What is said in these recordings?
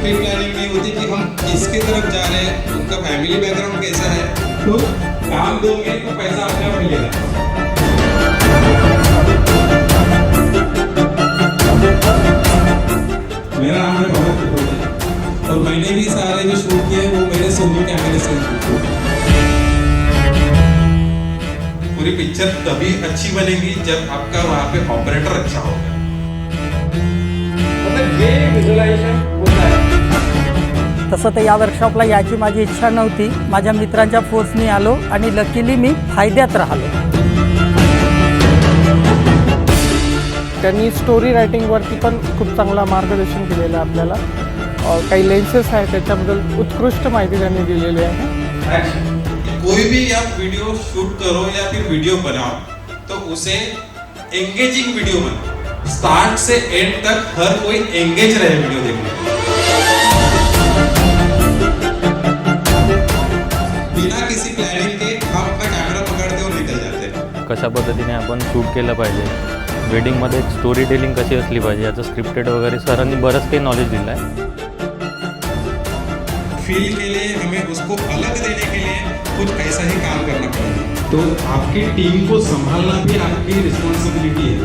Pre planning नहीं होती कि हम किसके तरफ जा रहे हैं, उनका फैमिली बैकग्राउंड कैसा है, तो काम दोगे तो पैसा अपने आप मिलेगा। मेरा नाम है भगत त्रिपाठी और मैंने भी सारे जो शूट किए वो मेरे सोनी कैमरे से शूट किए। पूरी पिक्चर तभी अच्छी बनेगी जब आपका वहाँ पे ऑपरेटर अच्छा होगा। मतलब ये विजुअलायझेशन होता है। तसं तर या वर्कशॉपला याची माझी इच्छा नव्हती, माझ्या मित्रांच्या फोर्सनी आलो आणि लकीली मी फायद्यात राहिलो। त्यांनी स्टोरी रायटिंगवरती पण खूप चांगला मार्गदर्शन केलेलं आहे आपल्याला। काही लेन्सेस आहेत त्याच्याबद्दल उत्कृष्ट माहिती त्यांनी दिलेली आहे। कोई भी आप वीडियो शूट करो या फिर वीडियो बनाओ तो उसे एंगेजिंग वीडियो बनाओ, स्टार्ट से एंड तक हर कोई एंगेज रहे वीडियो देखने में। बिना किसी प्लानिंग के हम अपना कैमरा पकड़ते और निकल जाते हैं। कशा पद्धतीने आपण शूट केलं पाहिजे, वेडिंगमध्ये स्टोरी टेलिंग कशी असली पाहिजे याचं स्क्रिप्टेड वगैरे सरांनी बरंच काही नॉलेज दिलं आहे। फील के लिए हमें उसको अलग देने के लिए कुछ ऐसा ही काम करना पड़ेगा। तो आपकी टीम को संभालना भी आपकी रिस्पॉन्सिबिलिटी है।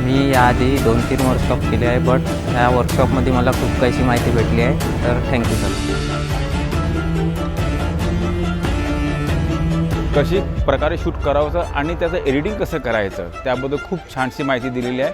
मी याआधी 2-3 वर्कशॉप केले आहे, बट ह्या वर्कशॉपमध्ये मला खूप काहीशी माहिती भेटली आहे, तर थँक्यू सर। कशी प्रकारे शूट करावं आणि त्याचं एडिटिंग कसं करायचं त्याबद्दल खूप छानशी माहिती दिलेली आहे।